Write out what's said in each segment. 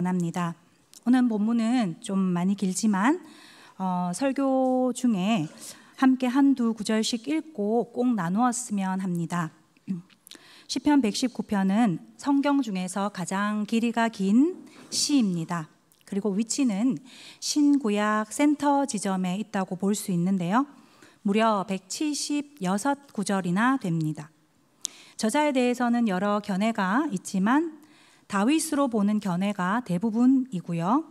합니다. 오늘 본문은 좀 많이 길지만 설교 중에 함께 한두 구절씩 읽고 꼭 나누었으면 합니다. 시편 119편은 성경 중에서 가장 길이가 긴 시입니다. 그리고 위치는 신구약 센터 지점에 있다고 볼 수 있는데요. 무려 176구절이나 됩니다. 저자에 대해서는 여러 견해가 있지만 다윗으로 보는 견해가 대부분이고요.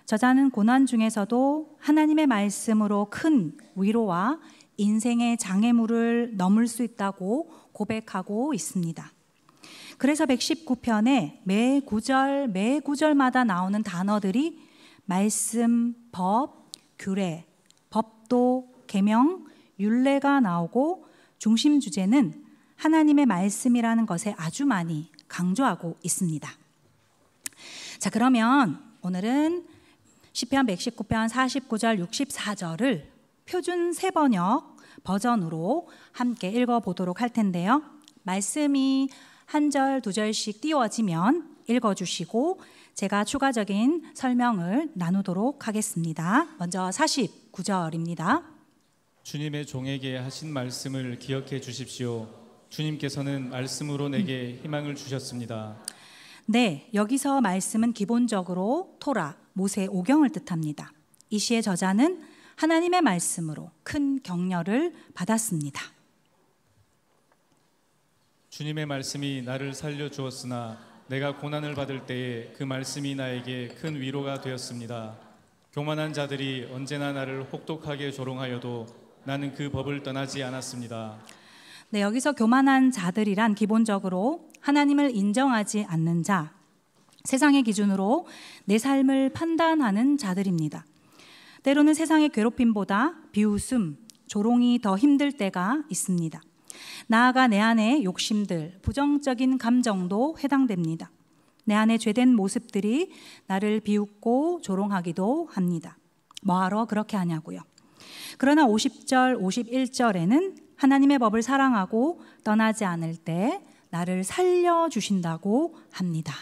저자는 고난 중에서도 하나님의 말씀으로 큰 위로와 인생의 장애물을 넘을 수 있다고 고백하고 있습니다. 그래서 119편에 매 구절마다 나오는 단어들이 말씀, 법, 규례, 법도, 계명, 율례가 나오고 중심 주제는 하나님의 말씀이라는 것에 아주 많이 강조하고 있습니다. 자, 그러면 오늘은 시편 119편 49절 64절을 표준 세번역 버전으로 함께 읽어보도록 할 텐데요. 말씀이 한 절, 두 절씩 띄워지면 읽어주시고 제가 추가적인 설명을 나누도록 하겠습니다. 먼저 49절입니다. 주님의 종에게 하신 말씀을 기억해 주십시오. 주님께서는 말씀으로 내게 희망을 주셨습니다. 네, 여기서 말씀은 기본적으로 토라, 모세 오경을 뜻합니다. 이 시의 저자는 하나님의 말씀으로 큰 격려를 받았습니다. 주님의 말씀이 나를 살려주었으나 내가 고난을 받을 때에 그 말씀이 나에게 큰 위로가 되었습니다. 교만한 자들이 언제나 나를 혹독하게 조롱하여도 나는 그 법을 떠나지 않았습니다. 네, 여기서 교만한 자들이란 기본적으로 하나님을 인정하지 않는 자, 세상의 기준으로 내 삶을 판단하는 자들입니다. 때로는 세상의 괴롭힘보다 비웃음, 조롱이 더 힘들 때가 있습니다. 나아가 내 안의 욕심들, 부정적인 감정도 해당됩니다. 내 안에 죄된 모습들이 나를 비웃고 조롱하기도 합니다. 뭐하러 그렇게 하냐고요. 그러나 50절, 51절에는 하나님의 법을 사랑하고 떠나지 않을 때 나를 살려주신다고 합니다.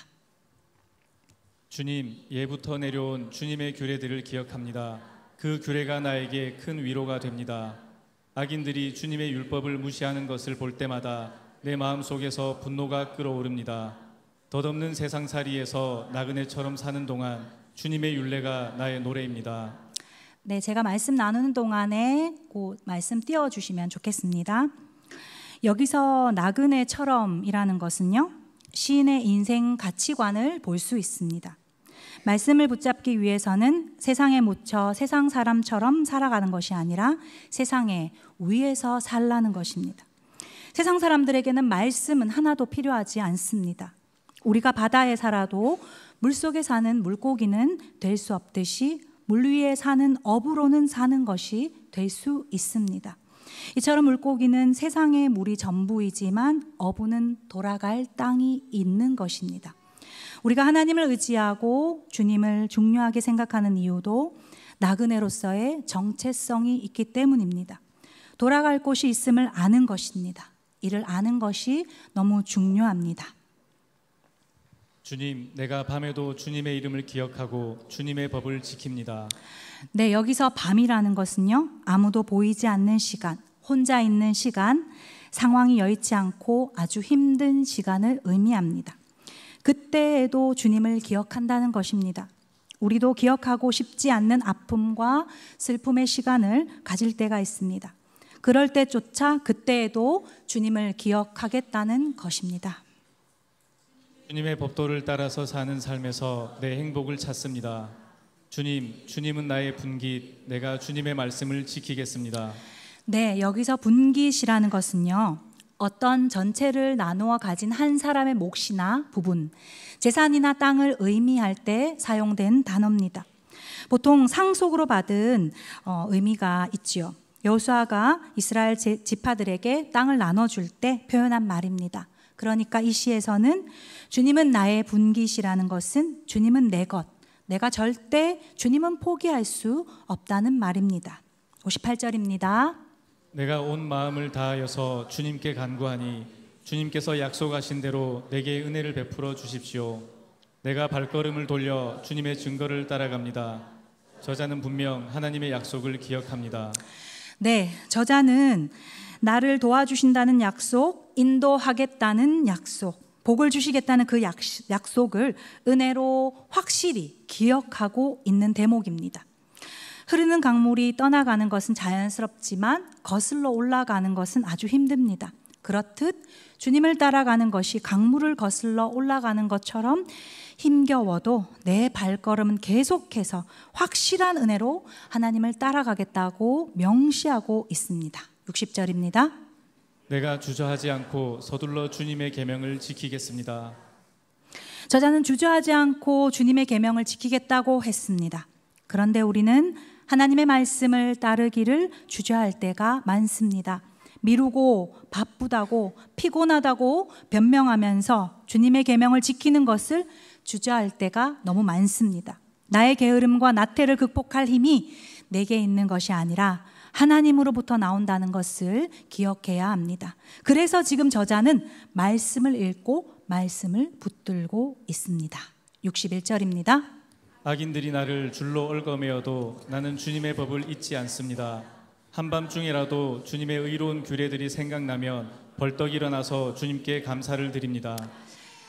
주님, 예부터 내려온 주님의 규례들을 기억합니다. 그 규례가 나에게 큰 위로가 됩니다. 악인들이 주님의 율법을 무시하는 것을 볼 때마다 내 마음속에서 분노가 끓어오릅니다. 덧없는 세상살이에서 나그네처럼 사는 동안 주님의 율례가 나의 노래입니다. 네, 제가 말씀 나누는 동안에 그 말씀 띄워주시면 좋겠습니다. 여기서 나그네처럼이라는 것은요, 시인의 인생 가치관을 볼 수 있습니다. 말씀을 붙잡기 위해서는 세상에 묻혀 세상 사람처럼 살아가는 것이 아니라 세상의 위에서 살라는 것입니다. 세상 사람들에게는 말씀은 하나도 필요하지 않습니다. 우리가 바다에 살아도 물속에 사는 물고기는 될 수 없듯이 물 위에 사는 어부로는 사는 것이 될 수 있습니다. 이처럼 물고기는 세상의 물이 전부이지만 어부는 돌아갈 땅이 있는 것입니다. 우리가 하나님을 의지하고 주님을 중요하게 생각하는 이유도 나그네로서의 정체성이 있기 때문입니다. 돌아갈 곳이 있음을 아는 것입니다. 이를 아는 것이 너무 중요합니다. 주님, 내가 밤에도 주님의 이름을 기억하고 주님의 법을 지킵니다. 네, 여기서 밤이라는 것은요, 아무도 보이지 않는 시간, 혼자 있는 시간, 상황이 여의치 않고 아주 힘든 시간을 의미합니다. 그때에도 주님을 기억한다는 것입니다. 우리도 기억하고 싶지 않는 아픔과 슬픔의 시간을 가질 때가 있습니다. 그럴 때조차 그때에도 주님을 기억하겠다는 것입니다. 주님의 법도를 따라서 사는 삶에서 내 행복을 찾습니다. 주님은 나의 분깃, 내가 주님의 말씀을 지키겠습니다. 네, 여기서 분깃이라는 것은요, 어떤 전체를 나누어 가진 한 사람의 몫이나 부분, 재산이나 땅을 의미할 때 사용된 단어입니다. 보통 상속으로 받은 의미가 있지요. 여호수아가 이스라엘 지파들에게 땅을 나눠줄 때 표현한 말입니다. 그러니까 이 시에서는 주님은 나의 분깃이라는 것은 주님은 내 것, 내가 절대 주님은 포기할 수 없다는 말입니다. 58절입니다. 내가 온 마음을 다하여서 주님께 간구하니 주님께서 약속하신 대로 내게 은혜를 베풀어 주십시오. 내가 발걸음을 돌려 주님의 증거를 따라갑니다. 저자는 분명 하나님의 약속을 기억합니다. 네, 저자는 나를 도와주신다는 약속, 인도하겠다는 약속, 복을 주시겠다는 그 약속을 은혜로 확실히 기억하고 있는 대목입니다. 흐르는 강물이 떠나가는 것은 자연스럽지만 거슬러 올라가는 것은 아주 힘듭니다. 그렇듯 주님을 따라가는 것이 강물을 거슬러 올라가는 것처럼 힘겨워도 내 발걸음은 계속해서 확실한 은혜로 하나님을 따라가겠다고 명시하고 있습니다. 60절입니다. 내가 주저하지 않고 서둘러 주님의 계명을 지키겠습니다. 저자는 주저하지 않고 주님의 계명을 지키겠다고 했습니다. 그런데 우리는 하나님의 말씀을 따르기를 주저할 때가 많습니다. 미루고 바쁘다고 피곤하다고 변명하면서 주님의 계명을 지키는 것을 주저할 때가 너무 많습니다. 나의 게으름과 나태를 극복할 힘이 내게 있는 것이 아니라 하나님으로부터 나온다는 것을 기억해야 합니다. 그래서 지금 저자는 말씀을 읽고 말씀을 붙들고 있습니다. 61절입니다. 악인들이 나를 줄로 얽어매어도 나는 주님의 법을 잊지 않습니다. 한밤중이라도 주님의 의로운 규례들이 생각나면 벌떡 일어나서 주님께 감사를 드립니다.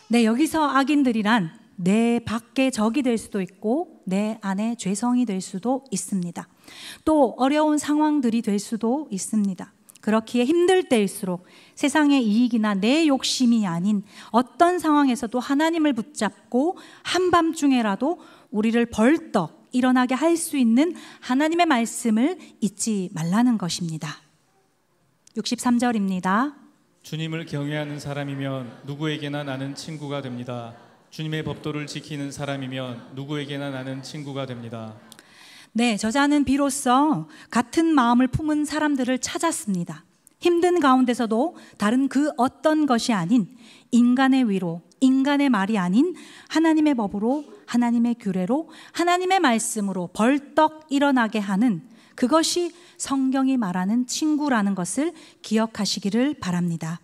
네, 여기서 악인들이란 내 밖에 적이 될 수도 있고 내 안에 죄성이 될 수도 있습니다. 또 어려운 상황들이 될 수도 있습니다. 그렇기에 힘들 때일수록 세상의 이익이나 내 욕심이 아닌 어떤 상황에서도 하나님을 붙잡고 한밤중에라도 우리를 벌떡 일어나게 할 수 있는 하나님의 말씀을 잊지 말라는 것입니다. 63절입니다. 주님을 경외하는 사람이면 누구에게나 나는 친구가 됩니다. 주님의 법도를 지키는 사람이면 누구에게나 나는 친구가 됩니다. 네, 저자는 비로소 같은 마음을 품은 사람들을 찾았습니다. 힘든 가운데서도 다른 그 어떤 것이 아닌 인간의 위로, 인간의 말이 아닌 하나님의 법으로, 하나님의 규례로, 하나님의 말씀으로 벌떡 일어나게 하는 그것이 성경이 말하는 친구라는 것을 기억하시기를 바랍니다.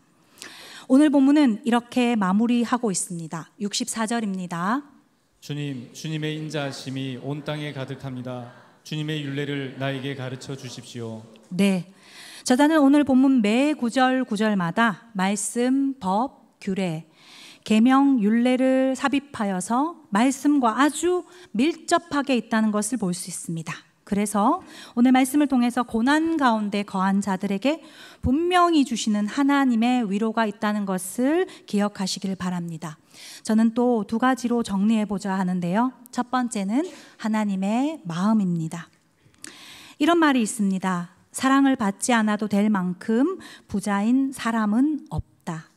오늘 본문은 이렇게 마무리하고 있습니다. 64절입니다. 주님, 주님의 인자하심이 온 땅에 가득합니다. 주님의 율례를 나에게 가르쳐 주십시오. 네, 저자는 오늘 본문 매 구절 구절마다 말씀, 법, 규례, 계명, 율례를 삽입하여서 말씀과 아주 밀접하게 있다는 것을 볼 수 있습니다. 그래서 오늘 말씀을 통해서 고난 가운데 거한 자들에게 분명히 주시는 하나님의 위로가 있다는 것을 기억하시길 바랍니다. 저는 또 두 가지로 정리해보자 하는데요. 첫 번째는 하나님의 마음입니다. 이런 말이 있습니다. 사랑을 받지 않아도 될 만큼 부자인 사람은 없다.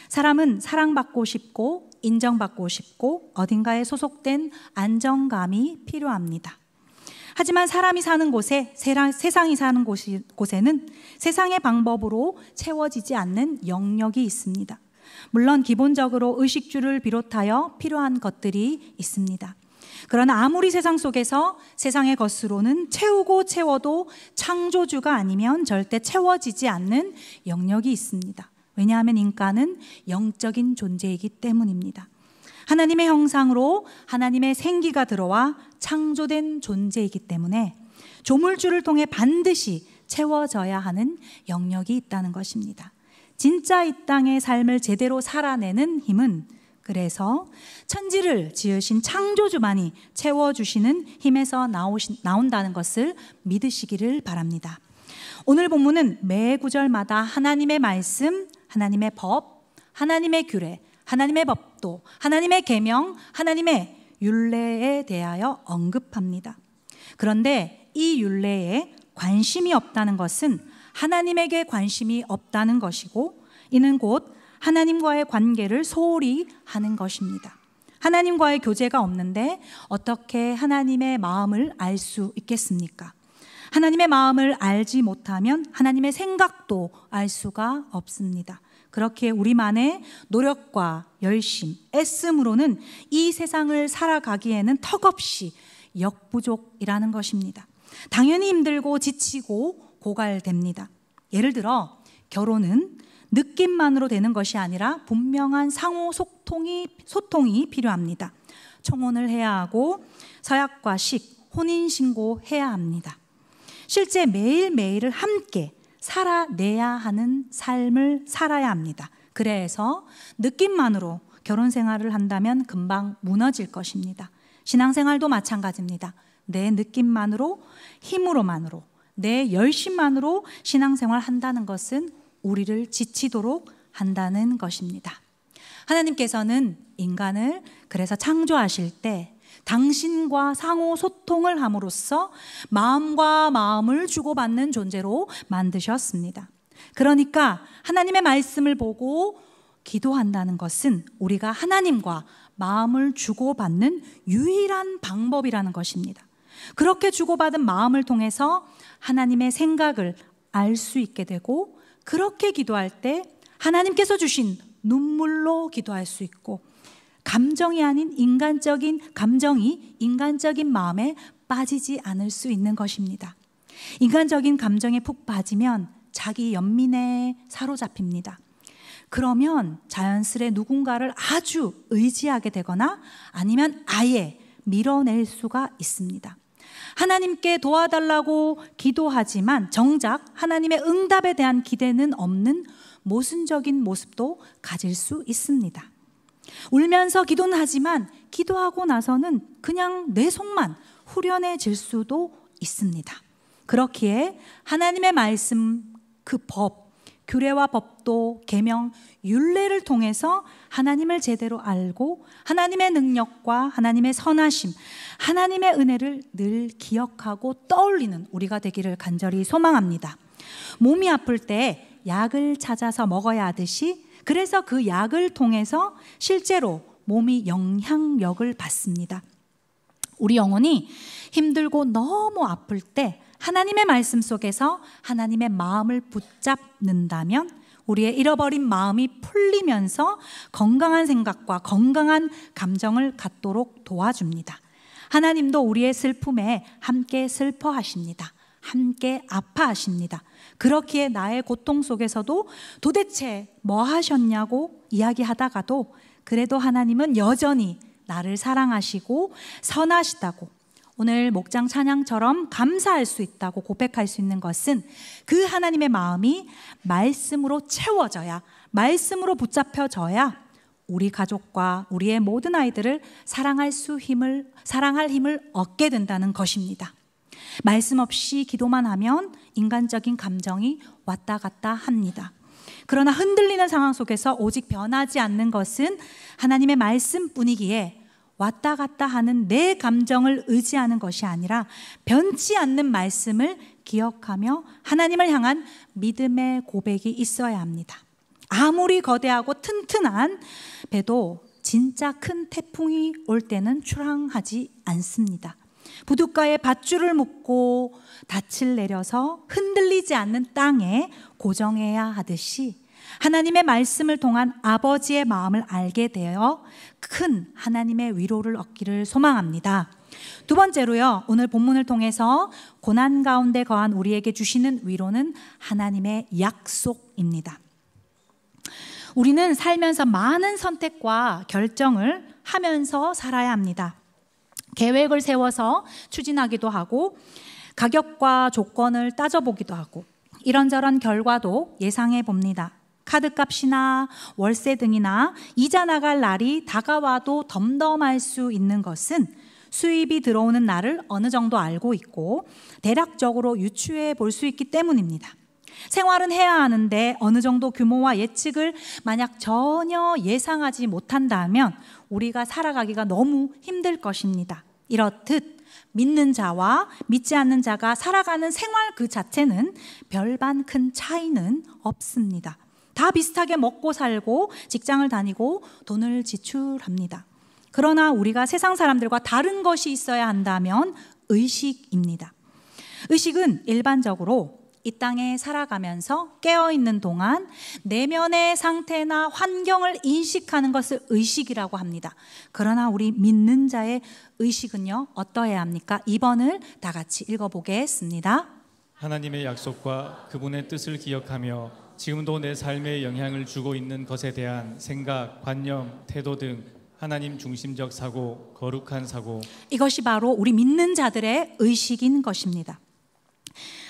사람은 사랑받고 싶고 인정받고 싶고 어딘가에 소속된 안정감이 필요합니다. 하지만 사람이 사는 곳에, 세상이 사는 곳에는 세상의 방법으로 채워지지 않는 영역이 있습니다. 물론 기본적으로 의식주를 비롯하여 필요한 것들이 있습니다. 그러나 아무리 세상 속에서 세상의 것으로는 채우고 채워도 창조주가 아니면 절대 채워지지 않는 영역이 있습니다. 왜냐하면 인간은 영적인 존재이기 때문입니다. 하나님의 형상으로 하나님의 생기가 들어와 창조된 존재이기 때문에 조물주를 통해 반드시 채워져야 하는 영역이 있다는 것입니다. 진짜 이 땅의 삶을 제대로 살아내는 힘은 그래서 천지를 지으신 창조주만이 채워주시는 힘에서 나온다는 것을 믿으시기를 바랍니다. 오늘 본문은 매 구절마다 하나님의 말씀, 하나님의 법, 하나님의 규례, 하나님의 법도, 하나님의 계명, 하나님의 율례에 대하여 언급합니다. 그런데 이 율례에 관심이 없다는 것은 하나님에게 관심이 없다는 것이고 이는 곧 하나님과의 관계를 소홀히 하는 것입니다. 하나님과의 교제가 없는데 어떻게 하나님의 마음을 알 수 있겠습니까? 하나님의 마음을 알지 못하면 하나님의 생각도 알 수가 없습니다. 그렇게 우리만의 노력과 열심, 애씀으로는 이 세상을 살아가기에는 턱없이 역부족이라는 것입니다. 당연히 힘들고 지치고 고갈됩니다. 예를 들어 결혼은 느낌만으로 되는 것이 아니라 분명한 상호 소통이 필요합니다. 청혼을 해야 하고 서약과 식, 혼인신고 해야 합니다. 실제 매일매일을 함께 살아내야 하는 삶을 살아야 합니다. 그래서 느낌만으로 결혼 생활을 한다면 금방 무너질 것입니다. 신앙생활도 마찬가지입니다. 내 느낌만으로, 힘으로만으로, 내 열심만으로 신앙생활 한다는 것은 우리를 지치도록 한다는 것입니다. 하나님께서는 인간을 그래서 창조하실 때 당신과 상호 소통을 함으로써 마음과 마음을 주고받는 존재로 만드셨습니다. 그러니까 하나님의 말씀을 보고 기도한다는 것은 우리가 하나님과 마음을 주고받는 유일한 방법이라는 것입니다. 그렇게 주고받은 마음을 통해서 하나님의 생각을 알 수 있게 되고, 그렇게 기도할 때 하나님께서 주신 눈물로 기도할 수 있고, 감정이 아닌 인간적인 감정이 인간적인 마음에 빠지지 않을 수 있는 것입니다. 인간적인 감정에 푹 빠지면 자기 연민에 사로잡힙니다. 그러면 자연스레 누군가를 아주 의지하게 되거나 아니면 아예 밀어낼 수가 있습니다. 하나님께 도와달라고 기도하지만 정작 하나님의 응답에 대한 기대는 없는 모순적인 모습도 가질 수 있습니다. 울면서 기도는 하지만 기도하고 나서는 그냥 내 속만 후련해질 수도 있습니다. 그렇기에 하나님의 말씀, 그 법, 규례와 법도, 계명, 율례를 통해서 하나님을 제대로 알고 하나님의 능력과 하나님의 선하심, 하나님의 은혜를 늘 기억하고 떠올리는 우리가 되기를 간절히 소망합니다. 몸이 아플 때 약을 찾아서 먹어야 하듯이, 그래서 그 약을 통해서 실제로 몸이 영향력을 받습니다. 우리 영혼이 힘들고 너무 아플 때 하나님의 말씀 속에서 하나님의 마음을 붙잡는다면 우리의 잃어버린 마음이 풀리면서 건강한 생각과 건강한 감정을 갖도록 도와줍니다. 하나님도 우리의 슬픔에 함께 슬퍼하십니다. 함께 아파하십니다. 그렇기에 나의 고통 속에서도 도대체 뭐 하셨냐고 이야기하다가도 그래도 하나님은 여전히 나를 사랑하시고 선하시다고, 오늘 목장 찬양처럼 감사할 수 있다고 고백할 수 있는 것은 그 하나님의 마음이 말씀으로 채워져야, 말씀으로 붙잡혀져야 우리 가족과 우리의 모든 아이들을 사랑할 힘을 얻게 된다는 것입니다. 말씀 없이 기도만 하면 인간적인 감정이 왔다 갔다 합니다. 그러나 흔들리는 상황 속에서 오직 변하지 않는 것은 하나님의 말씀뿐이기에 왔다 갔다 하는 내 감정을 의지하는 것이 아니라 변치 않는 말씀을 기억하며 하나님을 향한 믿음의 고백이 있어야 합니다. 아무리 거대하고 튼튼한 배도 진짜 큰 태풍이 올 때는 출항하지 않습니다. 부둣가에 밧줄을 묶고 닻을 내려서 흔들리지 않는 땅에 고정해야 하듯이 하나님의 말씀을 통한 아버지의 마음을 알게 되어 큰 하나님의 위로를 얻기를 소망합니다. 두 번째로요, 오늘 본문을 통해서 고난 가운데 거한 우리에게 주시는 위로는 하나님의 약속입니다. 우리는 살면서 많은 선택과 결정을 하면서 살아야 합니다. 계획을 세워서 추진하기도 하고 가격과 조건을 따져보기도 하고 이런저런 결과도 예상해 봅니다. 카드값이나 월세 등이나 이자 나갈 날이 다가와도 덤덤할 수 있는 것은 수입이 들어오는 날을 어느 정도 알고 있고 대략적으로 유추해 볼 수 있기 때문입니다. 생활은 해야 하는데 어느 정도 규모와 예측을 만약 전혀 예상하지 못한다면 우리가 살아가기가 너무 힘들 것입니다. 이렇듯 믿는 자와 믿지 않는 자가 살아가는 생활 그 자체는 별반 큰 차이는 없습니다. 다 비슷하게 먹고 살고 직장을 다니고 돈을 지출합니다. 그러나 우리가 세상 사람들과 다른 것이 있어야 한다면 의식입니다. 의식은 일반적으로 이 땅에 살아가면서 깨어있는 동안 내면의 상태나 환경을 인식하는 것을 의식이라고 합니다. 그러나 우리 믿는 자의 의식은요, 어떠해야 합니까? 2번을 다 같이 읽어보겠습니다. 하나님의 약속과 그분의 뜻을 기억하며 지금도 내 삶에 영향을 주고 있는 것에 대한 생각, 관념, 태도 등 하나님 중심적 사고, 거룩한 사고, 이것이 바로 우리 믿는 자들의 의식인 것입니다.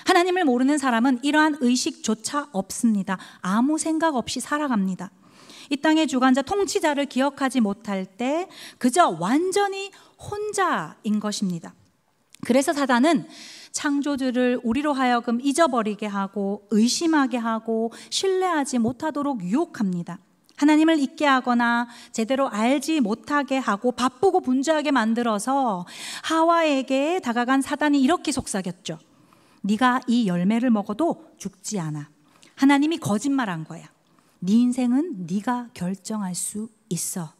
하나님을 모르는 사람은 이러한 의식조차 없습니다. 아무 생각 없이 살아갑니다. 이 땅의 주관자, 통치자를 기억하지 못할 때 그저 완전히 혼자인 것입니다. 그래서 사단은 창조주를 우리로 하여금 잊어버리게 하고 의심하게 하고 신뢰하지 못하도록 유혹합니다. 하나님을 잊게 하거나 제대로 알지 못하게 하고 바쁘고 분주하게 만들어서 하와에게 다가간 사단이 이렇게 속삭였죠. 네가 이 열매를 먹어도 죽지 않아. 하나님이 거짓말한 거야. 네 인생은 네가 결정할 수 있어.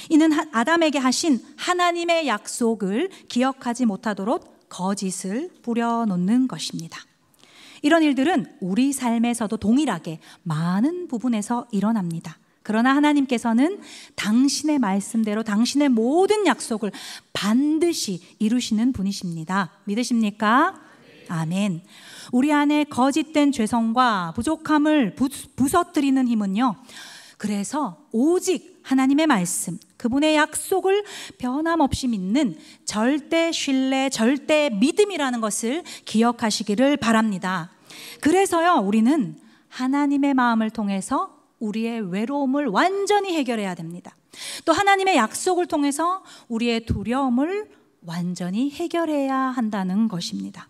이는 아담에게 하신 하나님의 약속을 기억하지 못하도록 거짓을 뿌려놓는 것입니다. 이런 일들은 우리 삶에서도 동일하게 많은 부분에서 일어납니다. 그러나 하나님께서는 당신의 말씀대로 당신의 모든 약속을 반드시 이루시는 분이십니다. 믿으십니까? 아멘. 우리 안에 거짓된 죄성과 부족함을 부서뜨리는 힘은요, 그래서 오직 하나님의 말씀, 그분의 약속을 변함없이 믿는 절대 신뢰, 절대 믿음이라는 것을 기억하시기를 바랍니다. 그래서요, 우리는 하나님의 마음을 통해서 우리의 외로움을 완전히 해결해야 됩니다. 또 하나님의 약속을 통해서 우리의 두려움을 완전히 해결해야 한다는 것입니다.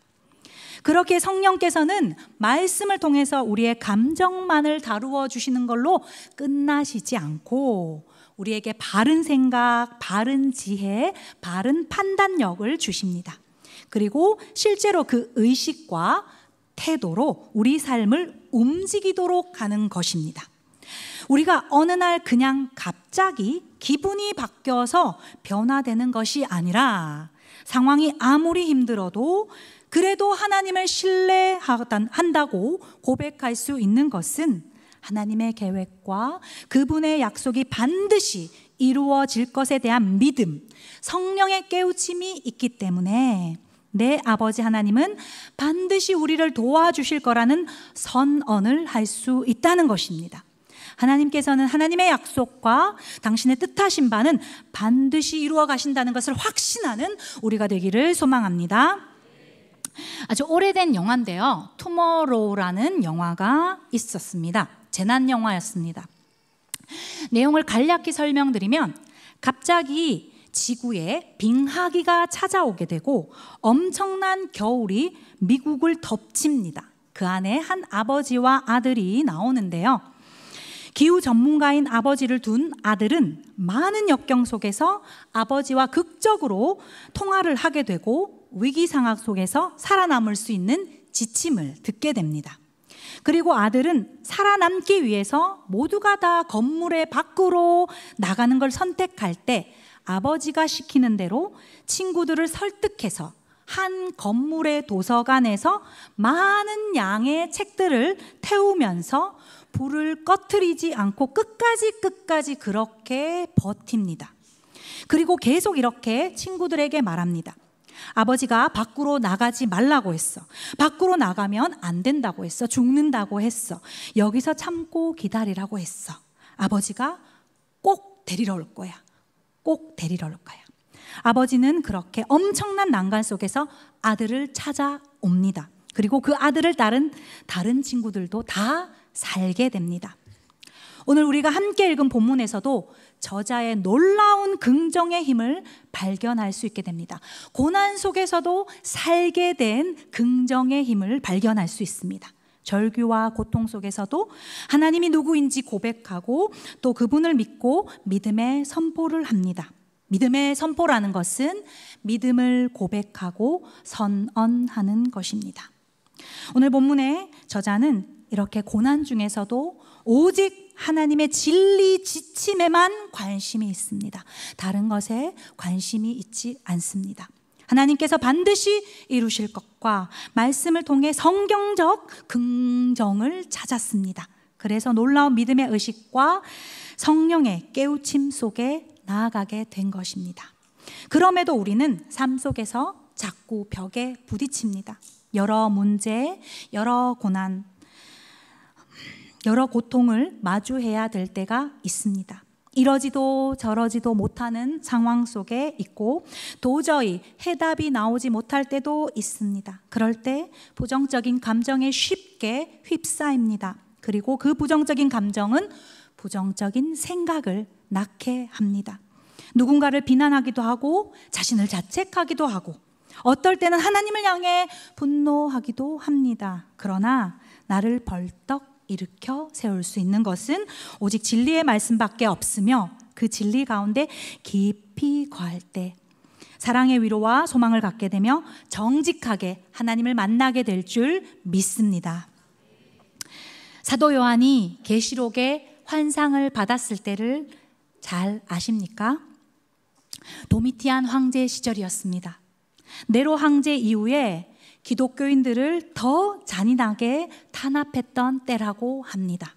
그렇게 성령께서는 말씀을 통해서 우리의 감정만을 다루어 주시는 걸로 끝나시지 않고 우리에게 바른 생각, 바른 지혜, 바른 판단력을 주십니다. 그리고 실제로 그 의식과 태도로 우리 삶을 움직이도록 하는 것입니다. 우리가 어느 날 그냥 갑자기 기분이 바뀌어서 변화되는 것이 아니라 상황이 아무리 힘들어도 그래도 하나님을 신뢰한다고 고백할 수 있는 것은 하나님의 계획과 그분의 약속이 반드시 이루어질 것에 대한 믿음, 성령의 깨우침이 있기 때문에 내 아버지 하나님은 반드시 우리를 도와주실 거라는 선언을 할 수 있다는 것입니다. 하나님께서는 하나님의 약속과 당신의 뜻하신 바는 반드시 이루어 가신다는 것을 확신하는 우리가 되기를 소망합니다. 아주 오래된 영화인데요, 투모로우라는 영화가 있었습니다. 재난 영화였습니다. 내용을 간략히 설명드리면 갑자기 지구에 빙하기가 찾아오게 되고 엄청난 겨울이 미국을 덮칩니다. 그 안에 한 아버지와 아들이 나오는데요, 기후 전문가인 아버지를 둔 아들은 많은 역경 속에서 아버지와 극적으로 통화를 하게 되고 위기 상황 속에서 살아남을 수 있는 지침을 듣게 됩니다. 그리고 아들은 살아남기 위해서 모두가 다 건물의 밖으로 나가는 걸 선택할 때 아버지가 시키는 대로 친구들을 설득해서 한 건물의 도서관에서 많은 양의 책들을 태우면서 불을 꺼트리지 않고 끝까지 그렇게 버팁니다. 그리고 계속 이렇게 친구들에게 말합니다. 아버지가 밖으로 나가지 말라고 했어. 밖으로 나가면 안 된다고 했어. 죽는다고 했어. 여기서 참고 기다리라고 했어. 아버지가 꼭 데리러 올 거야. 꼭 데리러 올 거야. 아버지는 그렇게 엄청난 난간 속에서 아들을 찾아옵니다. 그리고 그 아들을 따른 다른 친구들도 다 살게 됩니다. 오늘 우리가 함께 읽은 본문에서도 저자의 놀라운 긍정의 힘을 발견할 수 있게 됩니다. 고난 속에서도 살게 된 긍정의 힘을 발견할 수 있습니다. 절규와 고통 속에서도 하나님이 누구인지 고백하고 또 그분을 믿고 믿음의 선포를 합니다. 믿음의 선포라는 것은 믿음을 고백하고 선언하는 것입니다. 오늘 본문의 저자는 이렇게 고난 중에서도 오직 하나님의 진리 지침에만 관심이 있습니다. 다른 것에 관심이 있지 않습니다. 하나님께서 반드시 이루실 것과 말씀을 통해 성경적 긍정을 찾았습니다. 그래서 놀라운 믿음의 의식과 성령의 깨우침 속에 나아가게 된 것입니다. 그럼에도 우리는 삶 속에서 자꾸 벽에 부딪힙니다. 여러 문제, 여러 고난, 여러 고통을 마주해야 될 때가 있습니다. 이러지도 저러지도 못하는 상황 속에 있고 도저히 해답이 나오지 못할 때도 있습니다. 그럴 때 부정적인 감정에 쉽게 휩싸입니다. 그리고 그 부정적인 감정은 부정적인 생각을 낳게 합니다. 누군가를 비난하기도 하고 자신을 자책하기도 하고 어떨 때는 하나님을 향해 분노하기도 합니다. 그러나 나를 벌떡 일으켜 세울 수 있는 것은 오직 진리의 말씀밖에 없으며 그 진리 가운데 깊이 거할 때 사랑의 위로와 소망을 갖게 되며 정직하게 하나님을 만나게 될 줄 믿습니다. 사도 요한이 계시록의 환상을 받았을 때를 잘 아십니까? 도미티안 황제 시절이었습니다. 네로 황제 이후에 기독교인들을 더 잔인하게 탄압했던 때라고 합니다.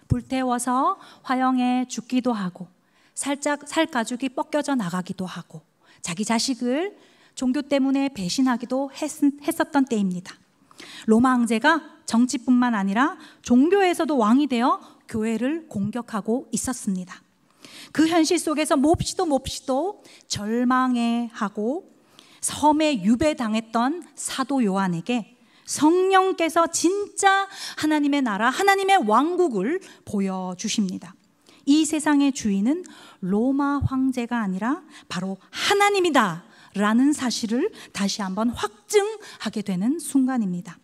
불태워서 화형에 죽기도 하고 살가죽이 벗겨져 나가기도 하고 자기 자식을 종교 때문에 배신하기도 했었던 때입니다. 로마 황제가 정치뿐만 아니라 종교에서도 왕이 되어 교회를 공격하고 있었습니다. 그 현실 속에서 몹시도 절망해하고 섬에 유배당했던 사도 요한에게 성령께서 진짜 하나님의 나라, 하나님의 왕국을 보여주십니다. 이 세상의 주인은 로마 황제가 아니라 바로 하나님이다 라는 사실을 다시 한번 확증하게 되는 순간입니다.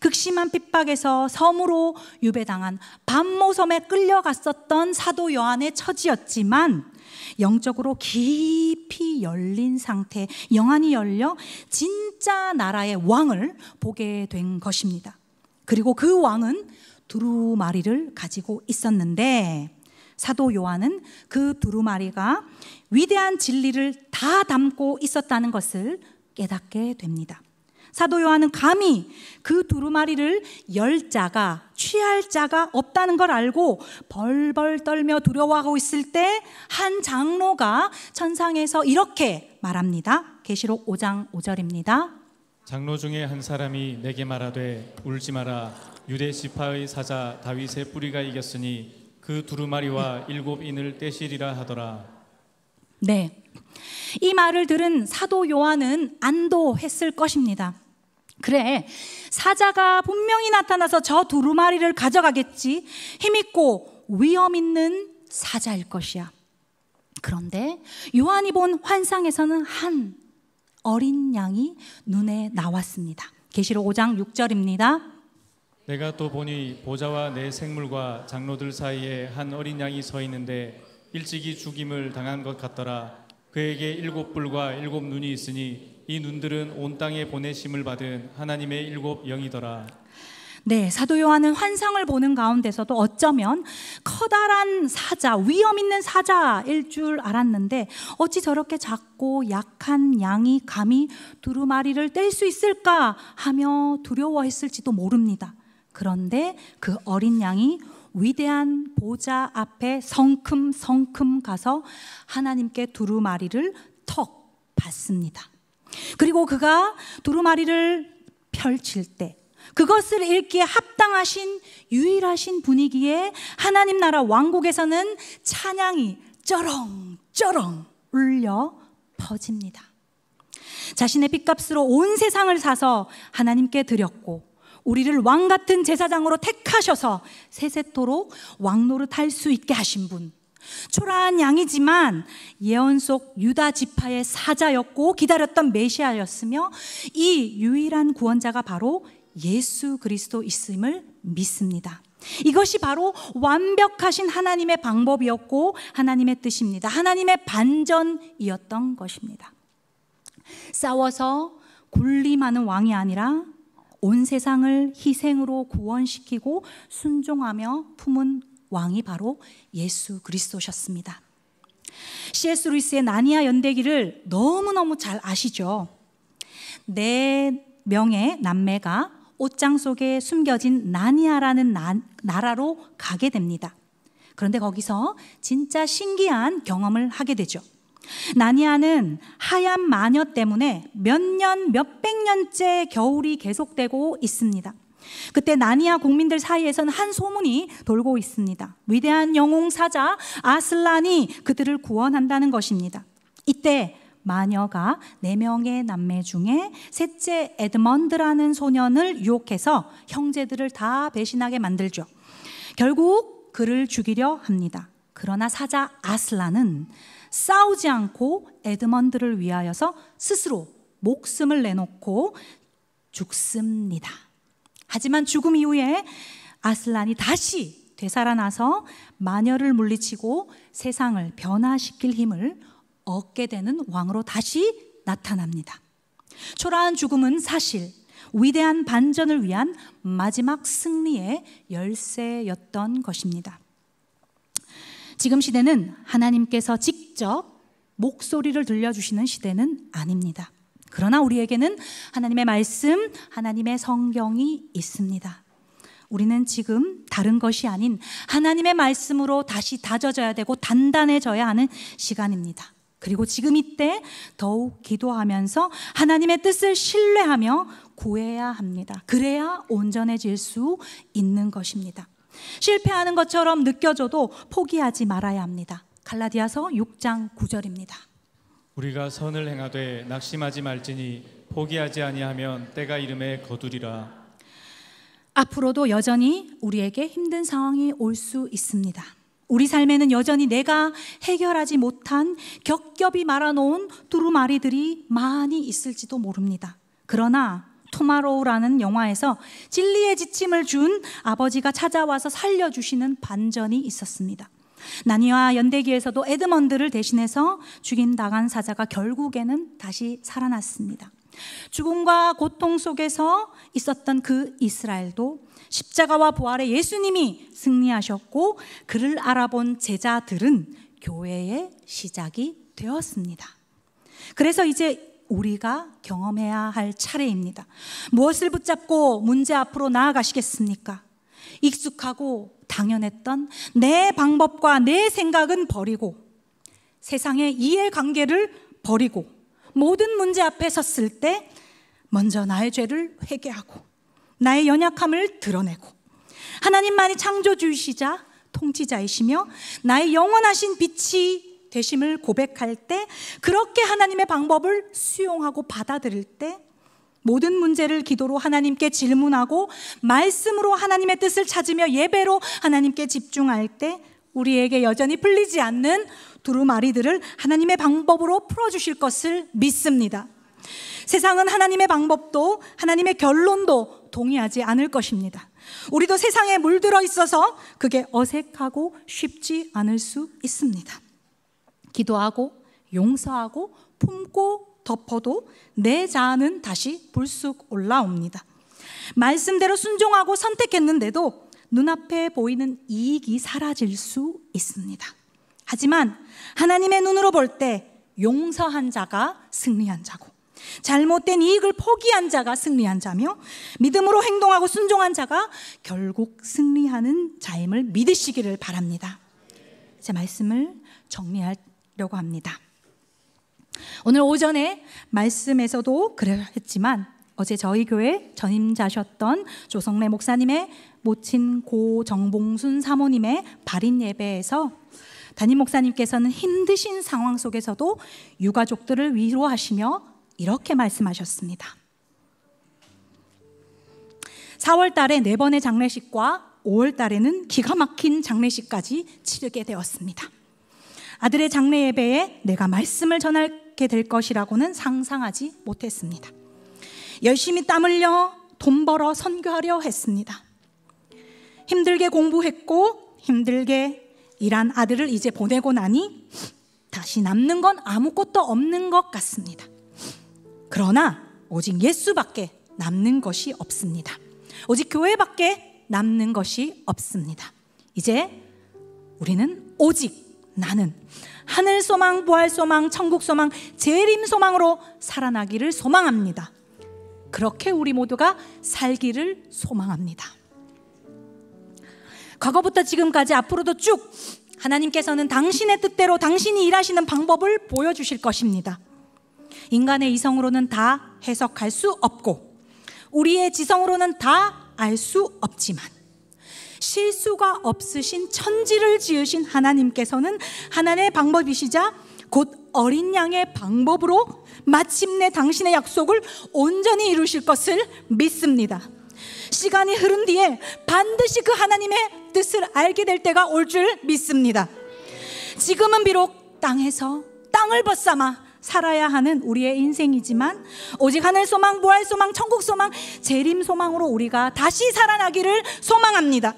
극심한 핍박에서 섬으로 유배당한 반모섬에 끌려갔었던 사도 요한의 처지였지만 영적으로 깊이 열린 상태, 영안이 열려 진짜 나라의 왕을 보게 된 것입니다. 그리고 그 왕은 두루마리를 가지고 있었는데 사도 요한은 그 두루마리가 위대한 진리를 다 담고 있었다는 것을 깨닫게 됩니다. 사도 요한은 감히 그 두루마리를 열 자가, 취할 자가 없다는 걸 알고 벌벌 떨며 두려워하고 있을 때 한 장로가 천상에서 이렇게 말합니다. 계시록 5장 5절입니다. 장로 중에 한 사람이 내게 말하되 울지 마라. 유대 지파의 사자 다윗의 뿌리가 이겼으니 그 두루마리와 7인을 떼시리라 하더라. 네, 이 말을 들은 사도 요한은 안도했을 것입니다. 그래, 사자가 분명히 나타나서 저 두루마리를 가져가겠지. 힘있고 위험 있는 사자일 것이야. 그런데 요한이 본 환상에서는 한 어린 양이 눈에 나왔습니다. 계시록 5장 6절입니다. 내가 또 보니 보좌와 내 생물과 장로들 사이에 한 어린 양이 서 있는데 일찍이 죽임을 당한 것 같더라. 그에게 7뿔과 7눈이 있으니 이 눈들은 온 땅에 보내심을 받은 하나님의 7 영이더라. 네, 사도 요한은 환상을 보는 가운데서도 어쩌면 커다란 사자, 위험 있는 사자일 줄 알았는데 어찌 저렇게 작고 약한 양이 감히 두루마리를 뗄 수 있을까 하며 두려워했을지도 모릅니다. 그런데 그 어린 양이 위대한 보좌 앞에 성큼성큼 가서 하나님께 두루마리를 턱 받습니다. 그리고 그가 두루마리를 펼칠 때 그것을 읽기에 합당하신 유일하신 분위기에 하나님 나라 왕국에서는 찬양이 쩌렁쩌렁 울려 퍼집니다. 자신의 핏값으로 온 세상을 사서 하나님께 드렸고 우리를 왕 같은 제사장으로 택하셔서 세세토록 왕노릇할 수 있게 하신 분, 초라한 양이지만 예언 속 유다 지파의 사자였고 기다렸던 메시아였으며 이 유일한 구원자가 바로 예수 그리스도 있음을 믿습니다. 이것이 바로 완벽하신 하나님의 방법이었고 하나님의 뜻입니다. 하나님의 반전이었던 것입니다. 싸워서 군림하는 왕이 아니라 온 세상을 희생으로 구원시키고 순종하며 품은 왕이 바로 예수 그리스도셨습니다. C.S. 루이스의 나니아 연대기를 너무너무 잘 아시죠? 4명의 남매가 옷장 속에 숨겨진 나니아라는 나라로 가게 됩니다. 그런데 거기서 진짜 신기한 경험을 하게 되죠. 나니아는 하얀 마녀 때문에 몇 년, 몇백 년째 겨울이 계속되고 있습니다. 그때 나니아 국민들 사이에서는 한 소문이 돌고 있습니다. 위대한 영웅 사자 아슬란이 그들을 구원한다는 것입니다. 이때 마녀가 4명의 남매 중에 셋째 에드먼드라는 소년을 유혹해서 형제들을 다 배신하게 만들죠. 결국 그를 죽이려 합니다. 그러나 사자 아슬란은 싸우지 않고 에드먼드를 위하여서 스스로 목숨을 내놓고 죽습니다. 하지만 죽음 이후에 아슬란이 다시 되살아나서 마녀를 물리치고 세상을 변화시킬 힘을 얻게 되는 왕으로 다시 나타납니다. 초라한 죽음은 사실 위대한 반전을 위한 마지막 승리의 열쇠였던 것입니다. 지금 시대는 하나님께서 직접 목소리를 들려주시는 시대는 아닙니다. 그러나 우리에게는 하나님의 말씀, 하나님의 성경이 있습니다. 우리는 지금 다른 것이 아닌 하나님의 말씀으로 다시 다져져야 되고 단단해져야 하는 시간입니다. 그리고 지금 이때 더욱 기도하면서 하나님의 뜻을 신뢰하며 구해야 합니다. 그래야 온전해질 수 있는 것입니다. 실패하는 것처럼 느껴져도 포기하지 말아야 합니다. 갈라디아서 6장 9절입니다. 우리가 선을 행하되 낙심하지 말지니 포기하지 아니하면 때가 이름에 거두리라. 앞으로도 여전히 우리에게 힘든 상황이 올 수 있습니다. 우리 삶에는 여전히 내가 해결하지 못한 겹겹이 말아놓은 두루마리들이 많이 있을지도 모릅니다. 그러나 투마로우라는 영화에서 진리의 지침을 준 아버지가 찾아와서 살려주시는 반전이 있었습니다. 나니와 연대기에서도 에드먼드를 대신해서 죽임당한 사자가 결국에는 다시 살아났습니다. 죽음과 고통 속에서 있었던 그 이스라엘도 십자가와 부활의 예수님이 승리하셨고 그를 알아본 제자들은 교회의 시작이 되었습니다. 그래서 이제 우리가 경험해야 할 차례입니다. 무엇을 붙잡고 문제 앞으로 나아가시겠습니까? 익숙하고 당연했던 내 방법과 내 생각은 버리고 세상의 이해관계를 버리고 모든 문제 앞에 섰을 때 먼저 나의 죄를 회개하고 나의 연약함을 드러내고 하나님만이 창조주이시자 통치자이시며 나의 영원하신 빛이 되심을 고백할 때, 그렇게 하나님의 방법을 수용하고 받아들일 때, 모든 문제를 기도로 하나님께 질문하고 말씀으로 하나님의 뜻을 찾으며 예배로 하나님께 집중할 때 우리에게 여전히 풀리지 않는 두루마리들을 하나님의 방법으로 풀어주실 것을 믿습니다. 세상은 하나님의 방법도 하나님의 결론도 동의하지 않을 것입니다. 우리도 세상에 물들어 있어서 그게 어색하고 쉽지 않을 수 있습니다. 기도하고 용서하고 품고 덮어도 내 자아는 다시 불쑥 올라옵니다. 말씀대로 순종하고 선택했는데도 눈앞에 보이는 이익이 사라질 수 있습니다. 하지만 하나님의 눈으로 볼 때 용서한 자가 승리한 자고 잘못된 이익을 포기한 자가 승리한 자며 믿음으로 행동하고 순종한 자가 결국 승리하는 자임을 믿으시기를 바랍니다. 제 말씀을 정리하려고 합니다. 오늘 오전에 말씀에서도 그랬지만 어제 저희 교회 전임자셨던 조성래 목사님의 모친 고 정봉순 사모님의 발인 예배에서 담임 목사님께서는 힘드신 상황 속에서도 유가족들을 위로하시며 이렇게 말씀하셨습니다. 4월 달에 4번의 장례식과 5월 달에는 기가 막힌 장례식까지 치르게 되었습니다. 아들의 장례 예배에 내가 말씀을 전하게 될 것이라고는 상상하지 못했습니다. 열심히 땀 흘려 돈 벌어 선교하려 했습니다. 힘들게 공부했고 힘들게 일한 아들을 이제 보내고 나니 다시 남는 건 아무것도 없는 것 같습니다. 그러나 오직 예수밖에 남는 것이 없습니다. 오직 교회밖에 남는 것이 없습니다. 이제 우리는 오직 나는 하늘 소망, 부활 소망, 천국 소망, 재림 소망으로 살아나기를 소망합니다. 그렇게 우리 모두가 살기를 소망합니다. 과거부터 지금까지 앞으로도 쭉 하나님께서는 당신의 뜻대로 당신이 일하시는 방법을 보여주실 것입니다. 인간의 이성으로는 다 해석할 수 없고 우리의 지성으로는 다 알 수 없지만 실수가 없으신 천지를 지으신 하나님께서는 하나님의 방법이시자 곧 어린 양의 방법으로 마침내 당신의 약속을 온전히 이루실 것을 믿습니다. 시간이 흐른 뒤에 반드시 그 하나님의 뜻을 알게 될 때가 올 줄 믿습니다. 지금은 비록 땅에서 땅을 벗삼아 살아야 하는 우리의 인생이지만 오직 하늘 소망, 부활 소망, 천국 소망, 재림 소망으로 우리가 다시 살아나기를 소망합니다.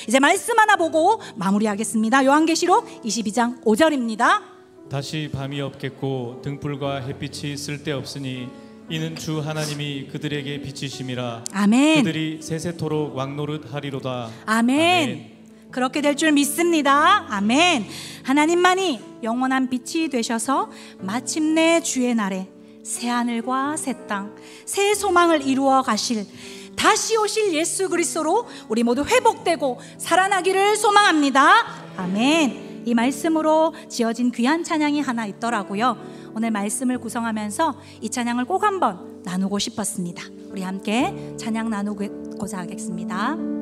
이제 말씀 하나 보고 마무리하겠습니다. 요한계시록 22장 5절입니다. 다시 밤이 없겠고 등불과 햇빛이 쓸데없으니 이는 주 하나님이 그들에게 비치심이라. 아멘. 그들이 세세토록 왕노릇하리로다. 아멘. 그렇게 될 줄 믿습니다. 아멘. 하나님만이 영원한 빛이 되셔서 마침내 주의 날에 새 하늘과 새 땅, 새 소망을 이루어 가실 다시 오실 예수 그리스도로 우리 모두 회복되고 살아나기를 소망합니다. 아멘. 이 말씀으로 지어진 귀한 찬양이 하나 있더라고요. 오늘 말씀을 구성하면서 이 찬양을 꼭 한번 나누고 싶었습니다. 우리 함께 찬양 나누고자 하겠습니다.